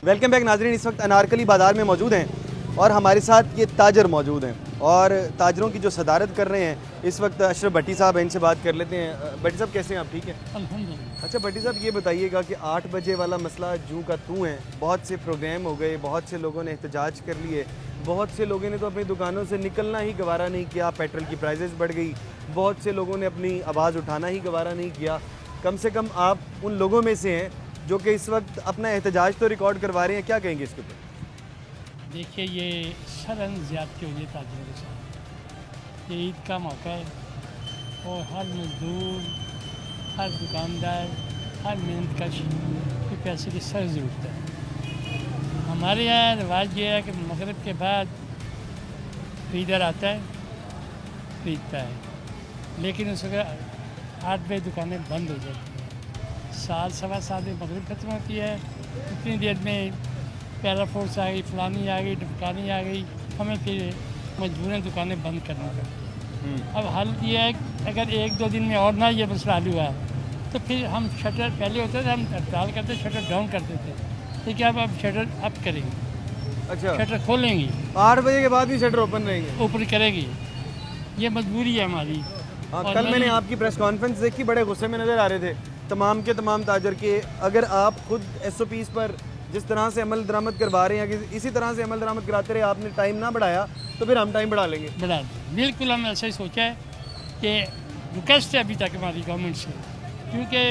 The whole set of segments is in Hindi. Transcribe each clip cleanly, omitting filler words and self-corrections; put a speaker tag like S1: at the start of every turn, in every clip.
S1: वेलकम बैक नाजरीन, इस वक्त अनारकली बाज़ार में मौजूद हैं और हमारे साथ ये ताजर मौजूद हैं और ताजरों की जो सदारत कर रहे हैं इस वक्त अशरफ भट्टी साहब हैं। इनसे बात कर लेते हैं। भट्टी साहब कैसे हैं आप? ठीक है
S2: अल्हम्दुलिल्लाह।
S1: अच्छा भट्टी साहब, ये बताइएगा कि 8 बजे वाला मसला जूं का तू है, बहुत से प्रोग्राम हो गए, बहुत से लोगों ने एहतजाज कर लिए, बहुत से लोगों ने तो अपनी दुकानों से निकलना ही गवारा नहीं किया, पेट्रोल की प्राइसेस बढ़ गई, बहुत से लोगों ने अपनी आवाज़ उठाना ही गवारा नहीं किया। कम से कम आप उन लोगों में से हैं जो कि इस वक्त अपना एहतजाज तो रिकॉर्ड करवा रहे हैं, क्या कहेंगे इसके ऊपर?
S2: देखिए, ये सरन ज़्यादती हो गई ताजिरों के साथ। ये ईद का मौका है और हर मजदूर, हर दुकानदार, हर मेहनतकश की पैसे की सख्त ज़रूरत है। हमारे यहाँ रिवाज ये है कि मगरिब के बाद खरीदार आता है, खरीदता है, लेकिन उस वक्त 8 बजे दुकानें बंद हो जाती हैं। 7 सवा 7 में मगरिब खत्म होती है, उतनी देर में पैरा फोर्स आ गई, फलानी आ गई, डफकानी आ गई, हमें फिर मजबूरन दुकानें बंद करनी पड़ती हैं। अब हल ये है कि अगर 1-2 दिन में और ना ये मसला हल हुआ तो फिर हम शटर, पहले होता था हम हड़ताल करते, शटर डाउन कर देते, ठीक है। अब शटर अप करेंगे।
S1: अच्छा,
S2: शटर खोलेंगी,
S1: 8 बजे के बाद भी शटर ओपन रहेंगे?
S2: ऊपर करेगी, ये मजबूरी है हमारी।
S1: हाँ, कल मैंने आपकी प्रेस कॉन्फ्रेंस देखी, बड़े गुस्से में नज़र आ रहे थे तमाम के तमाम ताजर के। अगर आप खुद SOPs पर जिस तरह से अमल दरामद करवा रहे हैं, कि इसी तरह से अमल दरामद कराते रहे, आपने टाइम ना बढ़ाया तो फिर हम टाइम बढ़ा लेंगे।
S2: बिल्कुल, हम ऐसा ही सोचा है कि रिक्वेस्ट है अभी तक हमारी गवर्नमेंट से, क्योंकि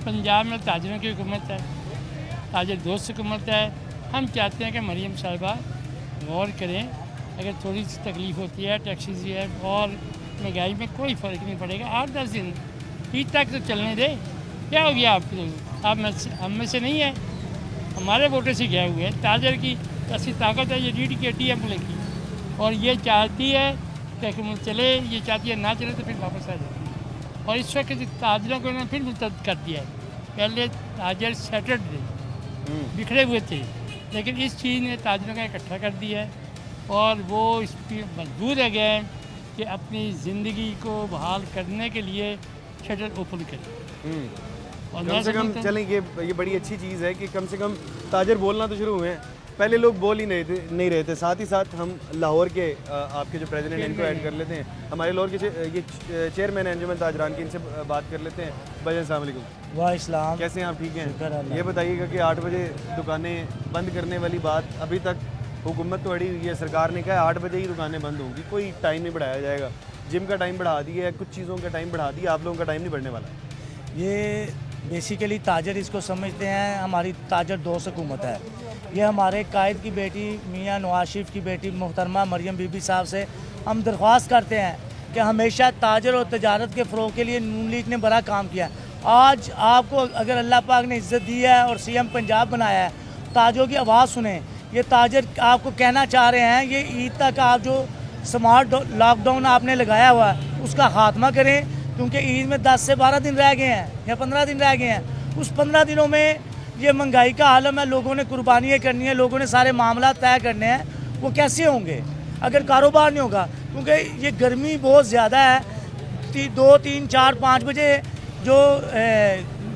S2: पंजाब में ताजरों की हुकूमत है, ताजर दोस्त हुकूमत है। हम चाहते हैं कि मरीम साहिबा गौर करें, अगर थोड़ी सी तकलीफ़ होती है, टैक्सीज है और महंगाई में कोई फ़र्क नहीं पड़ेगा। 8-10 दिन ईद तक तो चलने दे, क्या हो गया आपके? आप हम में से नहीं है, हमारे वोटर से गए हुए हैं। ताजर की ऐसी ताकत है, ये रीढ़ की हड्डी है मुल्क की, और ये चाहती है कि हुकूमत चले, ये चाहती है ना चले तो फिर वापस आ जाती है। और इस वक्त ताजरों को इन्होंने फिर मुस्तरद कर दिया है। पहले ताजर सेटर्ड थे, बिखरे हुए थे, लेकिन इस चीज़ ने ताजरों का इकट्ठा कर दिया है और वो इस पर मजबूर है गए कि अपनी ज़िंदगी को बहाल करने के लिए शटर ओपन करें। और
S1: कम से कम चलें, ये बड़ी अच्छी चीज़ है कि कम से कम ताजर बोलना तो शुरू हुए हैं। पहले लोग बोल ही नहीं रहे थे। साथ ही साथ हम लाहौर के आपके जो प्रेसिडेंट हैं इनको ऐड कर लेते हैं, हमारे लाहौर के ये चेयरमैन अंजुमन ताजरान की, इनसे बात कर लेते हैं। भाई अस्सलाम वालेकुम।
S3: वाह,
S1: कैसे हैं आप? ठीक हैं। ये बताइएगा कि 8 बजे दुकानें बंद करने वाली बात अभी तक हुकूमत तो अड़ी हुई है, सरकार ने कहा 8 बजे ही दुकानें बंद होंगी, कोई टाइम नहीं बढ़ाया जाएगा। जिम का टाइम बढ़ा दिया है, कुछ चीज़ों का टाइम बढ़ा दिया, आप लोगों का टाइम नहीं बढ़ने वाला।
S3: ये बेसिकली ताजर इसको समझते हैं, हमारी ताजर दोस्त हुकूमत है। ये हमारे कायद की बेटी मियां नवाज शरीफ की बेटी मोहतरमा मरियम बीबी साहब से हम दरख्वास्त करते हैं कि हमेशा ताजर और तजारत के फ़रोग के लिए नून लीग ने बड़ा काम किया। आज आपको अगर अल्लाह पाक ने इज़्ज़त दी है और CM पंजाब बनाया है, ताजरों की आवाज़ सुने। ये ताजर आपको कहना चाह रहे हैं, ये ईद तक आप जो स्मार्ट लॉकडाउन आपने लगाया हुआ है उसका खात्मा करें, क्योंकि ईद में 10 से 12 दिन रह गए हैं या 15 दिन रह गए हैं। उस 15 दिनों में ये महंगाई का आलम है, लोगों ने कुर्बानियाँ करनी है, लोगों ने सारे मामला तय करने हैं, वो कैसे होंगे अगर कारोबार नहीं होगा? क्योंकि ये गर्मी बहुत ज़्यादा है। 2, 3, 4, 5 बजे जो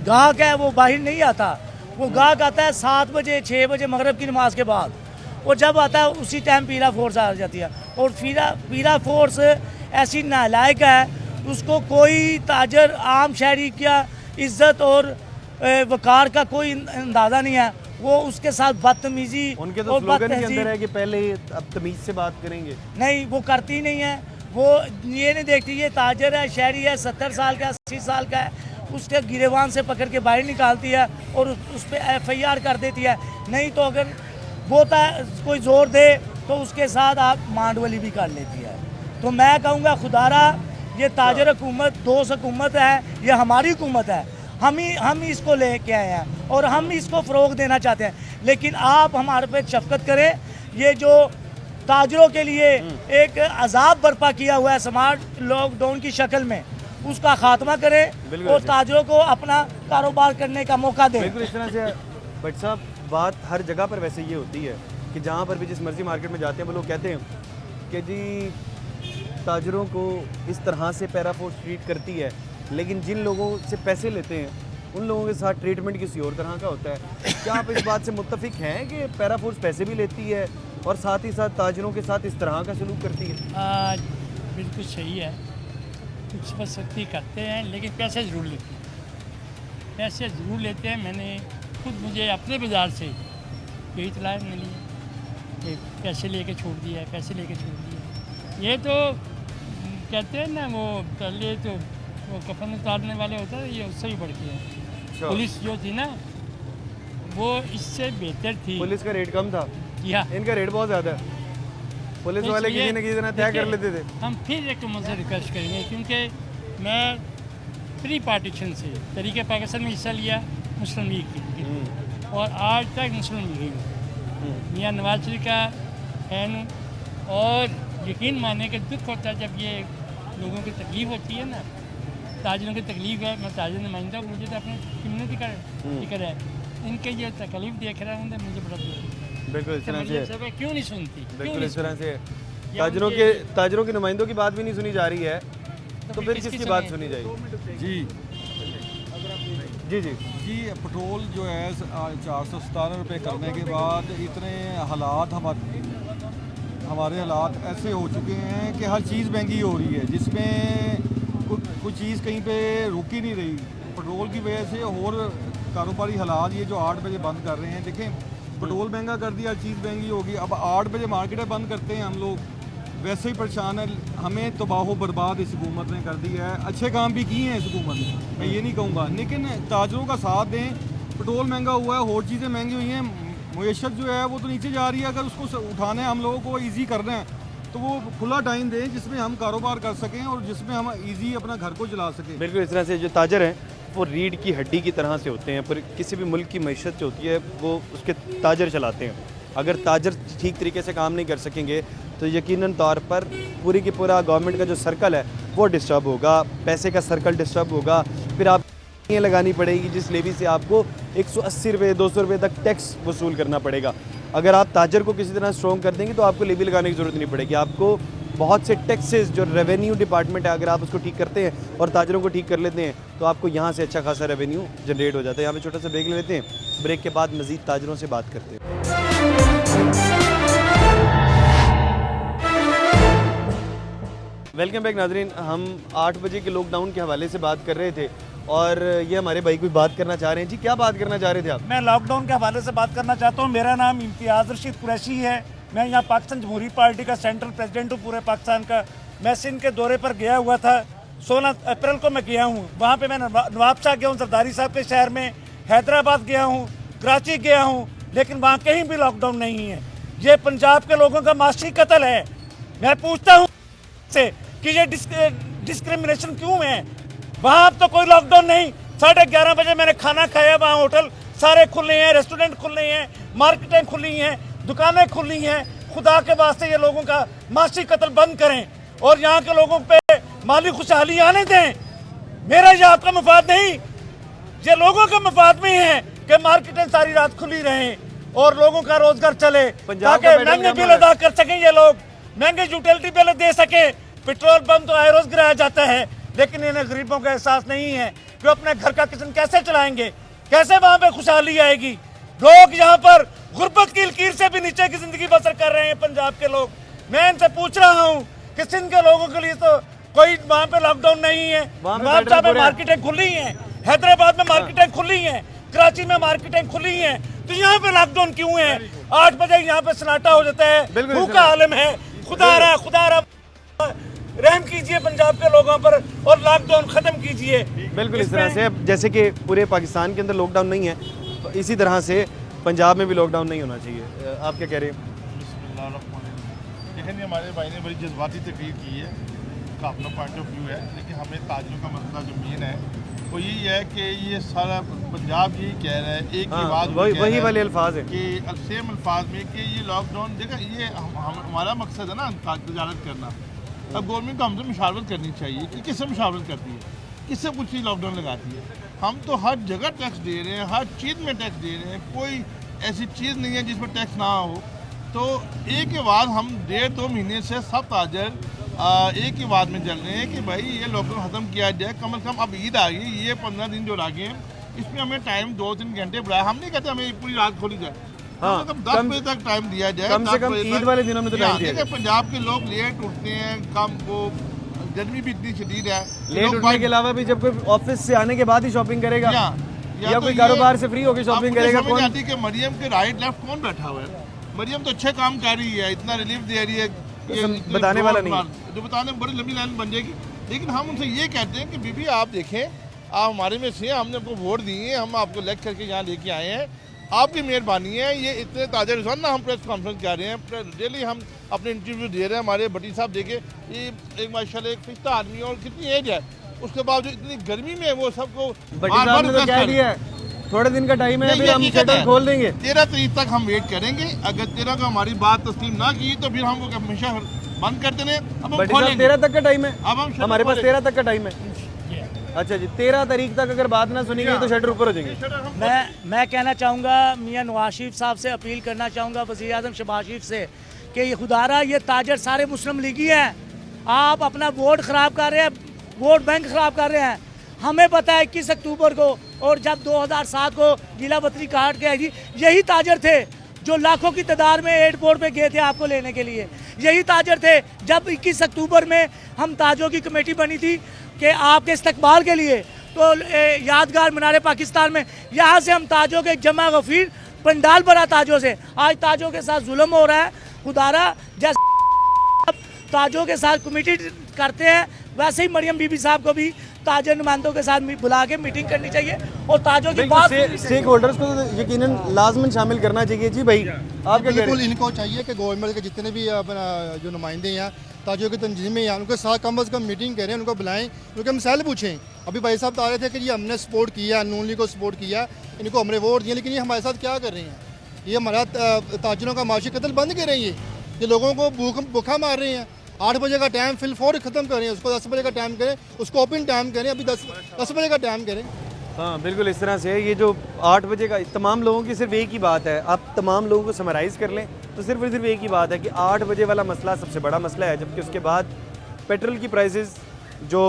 S3: गाहक है वो बाहर नहीं आता, वो गाहक आता है 7 बजे 6 बजे मगरिब की नमाज के बाद, और जब आता है उसी टाइम पीला फोर्स आ जाती है। और पीला फोर्स ऐसी नालायक है, उसको कोई ताजर आम शहरी क्या इज्जत और वकार का कोई अंदाज़ा नहीं है। वो उसके साथ बदतमीजी,
S1: उनके तो स्लोगन के अंदर है कि पहले अब तमीज़ से बात करेंगे।
S3: नहीं, वो करती नहीं है, वो ये नहीं देखती। ये ताजर है, शहरी है, 70 साल का 80 साल का है, उसके गिरेबान से पकड़ के बाहर निकालती है और उस पर FIR कर देती है। नहीं तो अगर वो कोई ज़ोर दे तो उसके साथ आप मांडवली भी कर लेती है। तो मैं कहूँगा खुदारा, ये ताजर हुकूमत दोस्त हुकूमत है, ये हमारी हुकूमत है, हम ही इसको लेके आए हैं और हम इसको फ़रोग देना चाहते हैं। लेकिन आप हमारे पे शफकत करें। ये जो ताजरों के लिए एक अजाब बर्पा किया हुआ है स्मार्ट लॉकडाउन की शक्ल में, उसका खात्मा करें और ताजरों को अपना कारोबार करने का मौका दें।
S1: बिल्कुल इस तरह से भट्ट साहब, बात हर जगह पर वैसे ये होती है कि जहाँ पर भी जिस मर्जी मार्केट में जाते हैं वो लोग कहते हैं कि जी ताजरों को इस तरह से पैराफोर्स ट्रीट करती है, लेकिन जिन लोगों से पैसे लेते हैं उन लोगों के साथ ट्रीटमेंट किसी और तरह का होता है। क्या आप इस बात से मुत्तफिक हैं कि पैरा फोर्स पैसे भी लेती है और साथ ही साथ ताजरों के साथ इस तरह का सलूक करती है?
S2: बिल्कुल सही है, कुछ पर सख्ती करते हैं लेकिन पैसे ज़रूर लेते हैं, पैसे ज़रूर लेते हैं। मैंने खुद मुझे अपने बाज़ार से यही इतलाह मिली है कि पैसे लेके छोड़ दिया है, पैसे लेके छोड़ दिया। ये तो कहते हैं ना, वो पहले तो वो कफन उतारने वाले होता है, ये उससे भी बढ़ के है। पुलिस जो थी ना वो इससे बेहतर थी।
S1: पुलिस का रेट कम था,
S2: जी हाँ,
S1: इनका रेट बहुत ज़्यादा है। पुलिस
S2: तो
S1: वाले
S2: इसलिए
S1: किसी न किसी तरह तय कर
S2: देखिए,
S1: लेते थे।
S2: हम फिर एक मुझसे रिक्वेस्ट करेंगे, क्योंकि मैं प्री पार्टीशन से तरीके पाकिस्तान में हिस्सा लिया मुस्लिम लीग की, और आज तक मुस्लिम लीग हूँ, मियाँ नवाज शरीफ का फैन हूँ। और यकीन माने कि दुख होता है जब ये लोगों की तकलीफ़ होती है ना, ताजरों की तकलीफ़ है। मैं ताजर नुमाइंदा हूँ, मुझे तो अपने कम्युनिटी का फिक्र है, इनके ये तकलीफ़ देख रहा हूँ मुझे बड़ा दुख।
S1: बिल्कुल इस तरह से,
S2: सब क्यों नहीं सुनती,
S1: बिल्कुल इस तरह से ताजरों के नुमाइंदों की बात भी नहीं सुनी जा रही है, तो फिर किसकी बात सुनी जाएगी?
S4: जी
S1: जी जी
S4: जी पेट्रोल जो है 417 रुपये करने के बाद इतने हालात हमारे हालात ऐसे हो चुके हैं कि हर चीज़ महंगी हो रही है, जिसमें कुछ चीज़ कहीं पे रुक ही नहीं रही। पेट्रोल की वजह से और कारोबारी हालात ये जो 8 बजे बंद कर रहे हैं, देखें पेट्रोल महंगा कर दिया, हर चीज़ महंगी होगी। अब 8 बजे मार्केटें बंद करते हैं हम लोग, वैसे ही परेशान है। हमें तबाह बर्बाद इस हुकूमत ने कर दिया है। अच्छे काम भी किए हैं इस हुकूमत ने, मैं ये नहीं कहूँगा, लेकिन ताजरों का साथ दें। पेट्रोल महंगा हुआ है और चीज़ें महंगी हुई हैं, मईशत जो है वो तो नीचे जा रही है। अगर उसको उठाना है, हम लोगों को ईजी करना है, तो वो खुला टाइम दें जिसमें हम कारोबार कर सकें और जिसमें हम ईजी अपना घर को चला सकें।
S1: बिल्कुल इस तरह से जो ताजर हैं वो रीढ़ की हड्डी की तरह से होते हैं, पर किसी भी मुल्क की मईशत जो होती है वो उसके ताजर चलाते हैं। अगर ताजर ठीक तरीके से काम नहीं कर सकेंगे तो यकीनन तौर पर पूरी की पूरा गवर्नमेंट का जो सर्कल है वो डिस्टर्ब होगा, पैसे का सर्कल डिस्टर्ब होगा। फिर आप ये लगानी पड़ेगी जिस लेवी से आपको 180 रुपये 200 रुपये तक टैक्स वसूल करना पड़ेगा। अगर आप ताजर को किसी तरह स्ट्रॉन्ग कर देंगे तो आपको लेवी लगाने की ज़रूरत नहीं पड़ेगी। आपको बहुत से टैक्सेस जो रेवेन्यू डिपार्टमेंट है, अगर आप उसको ठीक करते हैं और ताजरों को ठीक कर लेते हैं तो आपको यहाँ से अच्छा खासा रेवेन्यू जनरेट हो जाता है। यहाँ पे छोटा सा ब्रेक ले लेते हैं, ब्रेक के बाद मज़ीद ताजरों से बात करते हैं। वेलकम बैक नाजरीन, हम 8 बजे के लॉकडाउन के हवाले से बात कर रहे थे और ये हमारे भाई कोई बात करना चाह रहे हैं। जी क्या बात करना चाह रहे थे आप?
S5: मैं लॉकडाउन के हवाले से बात करना चाहता हूँ। मेरा नाम इम्तियाज़ रशीद कुरैशी है, मैं यहाँ पाकिस्तान जमहूरी पार्टी का सेंट्रल प्रेसिडेंट हूँ पूरे पाकिस्तान का। मैं सिंध के दौरे पर गया हुआ था, 16 अप्रैल को मैं गया हूँ। वहाँ पे मैं नवाब शाह गया हूँ, जरदारी साहब के शहर में, हैदराबाद गया हूँ, कराची गया हूँ, लेकिन वहाँ कहीं भी लॉकडाउन नहीं है। ये पंजाब के लोगों का माशी कत्ल है। मैं पूछता हूँ से कि ये डिस्क्रिमिनेशन क्यों है? वहाँ अब तो कोई लॉकडाउन नहीं। 11:30 बजे मैंने खाना खाया, वहाँ होटल सारे खुले हैं, रेस्टोरेंट खुले हैं, मार्केटें खुली हैं, दुकानें खुली हैं। खुदा के वास्ते ये लोगों का माशी कत्ल बंद करें और यहाँ के लोगों पे माली खुशहाली आने दें। मेरा ये आपका मफाद नहीं, ये लोगों का मफाद में है कि मार्केटें सारी रात खुली रहें और लोगों का रोजगार चले, ताकि महंगे बिल अदा कर सकें, ये लोग महंगे यूटिलिटी बिल दे सके। पेट्रोल पंप तो आए रोज गिराया जाता है, लेकिन इन्हें गरीबों का एहसास नहीं है कि अपने घर का किचन कैसे चलाएंगे, कैसे वहाँ पे खुशहाली आएगी। लोग यहाँ पर गुर्बत की लकीर से भी नीचे की जिंदगी बसर कर रहे हैं पंजाब के लोग। मैं इनसे पूछ रहा हूँ कि सिंध के लोगों के लिए तो कोई वहाँ पे लॉकडाउन नहीं है। नवाब शाह में मार्केटें खुली हैं, हैदराबाद में मार्केटें खुली हैं, कराची में मार्केटें खुली हैं, तो यहाँ पे लॉकडाउन क्यों है? 8 बजे यहाँ पे सन्नाटा हो जाता है, भूखा आलम है। खुदा रहम कीजिए पंजाब के लोगों पर और लॉकडाउन खत्म कीजिए।
S1: बिल्कुल इस तरह से, जैसे कि पूरे पाकिस्तान के अंदर लॉकडाउन नहीं है, तो इसी तरह से पंजाब में भी लॉकडाउन नहीं होना चाहिए। आप क्या कह रहे हैं?
S6: देखिए, हमारे भाई ने बड़ी जज्बाती तकरीर की है, उसका अपना पॉइंट ऑफ व्यू है, लेकिन हमें ताजरों का मसला जो मेन है वो यही है कि ये सारा पंजाब यही कह रहा है, एक ही बात
S1: वही वाले अल्फाज है
S6: कि सेम अल्फाज में कि ये लॉकडाउन, देखा ये हमारा मकसद है ना तजारत करना। अब गवर्नमेंट को हमसे मुशावरत करनी चाहिए कि किससे मुशावरत करती है, किससे कुछ चीज़ लॉकडाउन लगाती है। हम तो हर जगह टैक्स दे रहे हैं, हर चीज़ में टैक्स दे रहे हैं, कोई ऐसी चीज़ नहीं है जिसमें टैक्स ना हो। तो एक ही बात हम 1.5-2 महीने से सब ताजर एक ही बात में चल रहे हैं कि भाई ये लॉकडाउन ख़त्म किया जाए। कम से कम अब ईद आ गई, ये 15 दिन जो लागे हैं इसमें हमें टाइम 2-3 घंटे बढ़ाया। हम नहीं कहते हमें पूरी रात खोली जाए,
S1: हाँ,
S6: मतलब 10 बजे तक टाइम दिया जाए।
S1: कम से कम ईद वाले दिनों में तो टाइम दिया जाए।
S6: पंजाब के लोग लेट उठते हैं, कम वो गर्मी भी इतनी शदीद है,
S1: लेट उठने के अलावा भी जब कोई ऑफिस से आने के बाद ही शॉपिंग करेगा या
S6: तो
S1: कोई कारोबार से फ्री होकर शॉपिंग करेगा,
S6: समझ आती कि मरियम के राइट लेफ्ट कौन बैठा हुआ है। मरियम तो अच्छे काम कर रही है, इतना रिलीफ दे रही है,
S1: बताने वाला नहीं,
S6: जो बताने में बड़ी लंबी लाइन बन जाएगी। लेकिन हम उनसे ये कहते हैं कि बीबी आप देखें, आप हमारे में से, हमने आपको वोट दिए, हम आपको इलेक्ट करके यहाँ लेके आए हैं, आपकी मेहरबानी है। ये इतने ताज़ा रिजल्ट ना हम प्रेस कॉन्फ्रेंस कर रहे हैं, डेली हम अपने इंटरव्यू दे रहे हैं। हमारे भट्टी साहब देखे, ये एक माशाल्लाह एक फिफ्ता आदमी और कितनी एज है, उसके बावजूद इतनी गर्मी में वो सबको
S1: भट्टी साहब ने तो कह दिया है थोड़े दिन का टाइम है, फिर हम शटर खोल देंगे।
S6: 13 तारीख तक हम वेट करेंगे। अगर 13 को हमारी बात तस्लीम ना की तो फिर हम हमेशा बंद कर देने। अब हम खोलेंगे।
S1: 13 तक का टाइम है,
S6: अब हम
S1: हमारे पास 13 तक का टाइम है। अच्छा जी, 13 तारीख तक अगर बात ना सुनी गई तो शटर ऊपर हो जाएंगे।
S3: मैं कहना चाहूँगा, मियाँ नवाज शरीफ साहब से अपील करना चाहूँगा, वज़ीर आज़म शहबाज शरीफ से, कि ये खुदारा ये ताजर सारे मुस्लिम लीगी हैं। आप अपना वोट ख़राब कर रहे हैं, वोट बैंक ख़राब कर रहे हैं। हमें पता है 21 अक्टूबर को और जब 2007 को जिला बतरी काट के आई थी, यही ताजर थे जो लाखों की तादाद में एयरपोर्ट पे गए थे आपको लेने के लिए। यही ताजर थे जब 21 अक्टूबर में हम ताजों की कमेटी बनी थी कि आपके इस्तकबाल के लिए, तो यादगार मीनार पाकिस्तान में यहाँ से हम ताजों के जमा गफीर पंडाल बना ताजों से। आज ताजों के साथ जुल्म हो रहा है। खुदारा जैसे ताजों के साथ कमेटी करते हैं, वैसे ही मरियम बीबी साहब को भी ताजर नुमाइंदों के साथ बुला के मीटिंग करनी चाहिए और ताजों की बात
S1: स्टेक होल्डर्स को तो यकीनन लाजमन शामिल करना चाहिए। जी भाई, आपके
S7: बिल्कुल इनको चाहिए कि गवर्नमेंट के जितने भी अपना जो नुमाइंदे हैं, ताजों की तंजीमें हैं, उनके साथ कम अज़ कम मीटिंग करें, उनको बुलाएं, उनके मसाइल पूछें। अभी भाई साहब बता रहे थे कि ये हमने सपोर्ट किया, नून लीग को सपोर्ट किया, इनको हमने वोट दिए, लेकिन ये हमारे साथ क्या कर रहे हैं? ये हमारा ताजरों का माशी कत्ल बंद कर रहे हैं। ये लोगों को भूखा मार रहे हैं। 8 बजे का टाइम फिल फौर ख़त्म करें, उसको 10 बजे का टाइम करें, उसको ओपन टाइम करें, अभी 10 बजे का टाइम करें।
S1: हाँ बिल्कुल, इस तरह से ये जो 8 बजे का तमाम लोगों की सिर्फ एक ही बात है, आप तमाम लोगों को समराइज़ कर लें तो सिर्फ और सिर्फ एक ही बात है कि 8 बजे वाला मसला सबसे बड़ा मसला है। जबकि उसके बाद पेट्रोल की प्राइसेस जो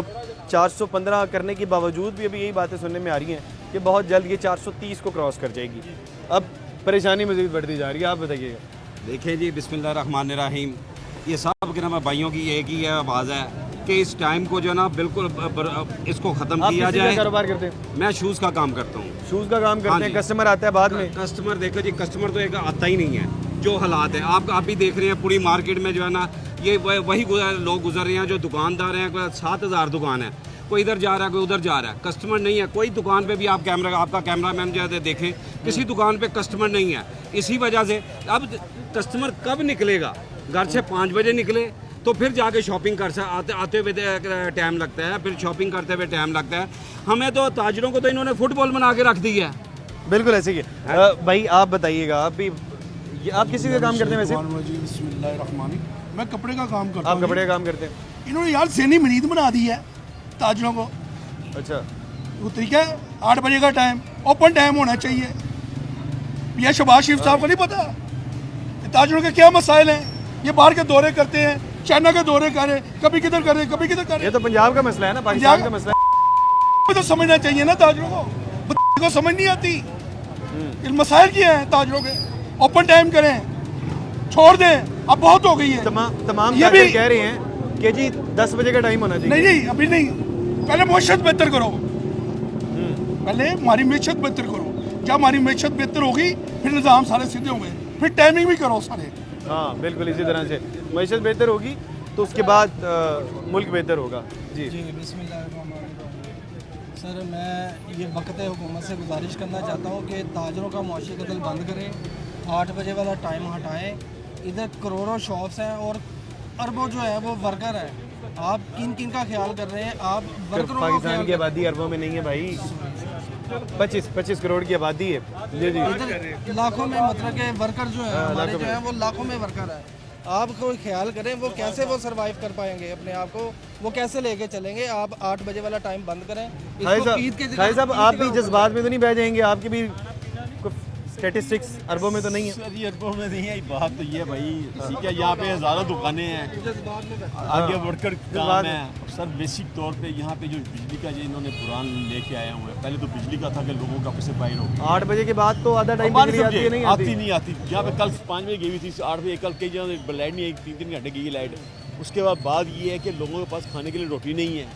S1: 415 करने के बावजूद भी अभी यही बातें सुनने में आ रही हैं कि बहुत जल्द ये 430 को क्रॉस कर जाएगी। अब परेशानी मज़ीद बढ़ती जा रही है। आप बताइएगा।
S8: देखिए जी, बिस्मिल्लाहिर्रहमानिर्रहीम, ये सब के नाम भाइयों की एक ही आवाज़ है कि इस टाइम को जो है ना बिल्कुल इसको ख़त्म किया जाए।
S1: कारोबार करते हैं?
S8: मैं शूज़ का काम करता हूँ।
S1: शूज़ का काम करते हैं, कस्टमर आता है बाद में?
S8: कस्टमर देखो जी, कस्टमर तो एक आता ही नहीं है। जो हालात है आप भी देख रहे हैं, पूरी मार्केट में जो है ना ये वही लोग गुजर रहे हैं जो दुकानदार हैं। 7000 दुकान है, कोई इधर जा रहा है, कोई उधर जा रहा है, कस्टमर नहीं है। कोई दुकान पे भी आप आपका कैमरा मैन जो है देखें, किसी दुकान पे कस्टमर नहीं है। इसी वजह से अब कस्टमर कब निकलेगा? घर से 5 बजे निकले तो फिर जाके शॉपिंग कर आते हुए टाइम लगता है, फिर शॉपिंग करते हुए टाइम लगता है। हमें तो ताजरों को तो इन्होंने फुटबॉल बना के रख दी है।
S1: बिल्कुल ऐसे ही है। भाई आप बताइएगा, आप किसी का काम करते हैं वैसे?
S9: मैं कपड़े का काम करता हूँ।
S1: आप कपड़े का काम करते हैं?
S9: इन्होंने यार ज़हनी मरीद बना दी है ताजरों को।
S1: अच्छा,
S9: वो तरीका है 8 बजे का टाइम, ओपन टाइम होना चाहिए। यह शहबाज शरीफ साहब को नहीं पता ताजरों के क्या मसाइल हैं? ये बाहर के दौरे करते हैं, चाइना के दौरे कर रहे, कभी किधर कर रहे, कभी किधर कर रहे।
S1: ये तो पंजाब का मसला है ना, पाकिस्तान का मसला है।
S9: तो समझना चाहिए ना ताजरों को समझ नहीं आती। मसाइल क्या हैं ताजरों के? ओपन टाइम करें, छोड़ दें, अब बहुत हो गई है।
S1: तमाम ये भी कह रहे हैं कि जी 10 बजे का टाइम होना चाहिए।
S9: नहीं, अभी नहीं, पहले मैशत बेहतर करो, पहले हमारी मैशत बेहतर करो। जब हमारी मैशत बेहतर होगी फिर निज़ाम सारे सीधे होंगे, फिर टाइमिंग भी करो सारे।
S1: हाँ बिल्कुल, इसी तरह से मैशत बेहतर होगी तो उसके बाद मुल्क बेहतर होगा। जी
S10: सर, मैं ये वक्त हुकूमत से गुजारिश करना चाहता हूँ कि ताजरों का मुआशी कत्ल बंद करें, 8 बजे वाला टाइम हटाएं। इधर करोड़ों शॉप्स हैं और अरबों जो है वो वर्कर है। आप किन का ख्याल कर रहे हैं? आप वर्करों
S1: पाकिस्तान की आबादी अरबों में नहीं है भाई, 25 करोड़ की आबादी है। जी
S10: इधर लाखों में, मतलब के वर्कर जो है हमारे जो है वो लाखों में वर्कर है। आप कोई ख्याल करें, वो कैसे वो सरवाइव कर पाएंगे अपने आप को, वो कैसे लेके चलेंगे? आप 8 बजे वाला टाइम बंद करें।
S1: भाई साहब, आप भी जज्बात में तो नहीं बह जाएंगे? आपकी भी स्टैटिस्टिक्स अरबों में तो नहीं है।
S11: सर ये अरबों में नहीं है, बात तो ये भाई ठीक है, यहाँ पे हज़ारों दुकानें हैं, आगे बढ़कर काम है। सर बेसिक तौर पे यहाँ पे जो बिजली का जो इन्होंने कुरान लेके आए हुए हैं, पहले तो बिजली का था कि लोगों का पैसे बाहर हो गया।
S1: 8 बजे के बाद तो आधा टाइम बिजली आती है, नहीं
S11: आती नहीं आती। यहाँ पे कल 5 बजे गई हुई थी, 8 बजे कल कई जगह लाइट नहीं आई, 3-3 घंटे गई लाइट। उसके बाद ये है कि लोगों के पास खाने के लिए रोटी नहीं है,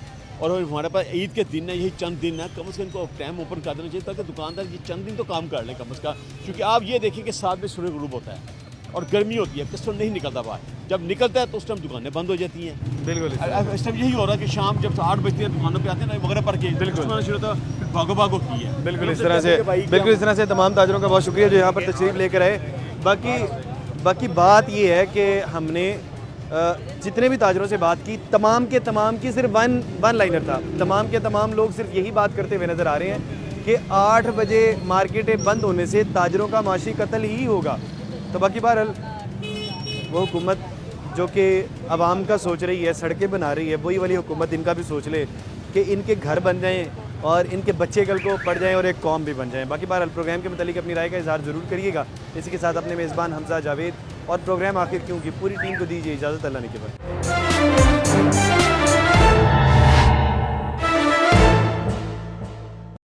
S11: और हमारे पास ईद के दिन है, यही चंद दिन है, कम से कम इनको टाइम ओपन कर देना चाहिए ताकि दुकानदार ये चंद दिन तो काम कर लें कम से कम। क्योंकि आप ये देखिए कि 7 बजे सूर्य ग्रुप होता है और गर्मी होती है, कस्टमर नहीं निकलता बाहर, जब निकलता है तो उस टाइम दुकानें बंद हो जाती हैं।
S1: बिल्कुल
S11: इस टाइम यही हो रहा है कि शाम जब 8 बजती है दुकानों पे आते हैं ना वगैरह पर के बिल्कुल शुरू होता है, भागो भाग होती है।
S1: बिल्कुल इस तरह से तमाम ताजरों का बहुत शुक्रिया जो यहाँ पर तशरीफ़ लेकर आए। बाकी बात ये है कि हमने जितने भी ताजरों से बात की, तमाम के तमाम की सिर्फ वन लाइनर था। तमाम के तमाम लोग सिर्फ यही बात करते हुए नज़र आ रहे हैं कि 8 बजे मार्केटें बंद होने से ताजरों का माशी कत्ल ही होगा। तो बाकी बहरहाल वो हुकूमत जो कि आवाम का सोच रही है, सड़कें बना रही है, वही वाली हुकूमत इनका भी सोच ले कि इनके घर बन जाएँ और इनके बच्चे कल को पढ़ जाएँ और एक कौम भी बन जाएँ। बाकी बहरहाल प्रोग्राम के मतलब अपनी राय का इजहार ज़रूर करिएगा। इसी के साथ अपने मेज़बान हमजा जावेद और प्रोग्राम आखिर क्यों की पूरी टीम को दीजिए इजाज़त। अल्लाह ने के बाद।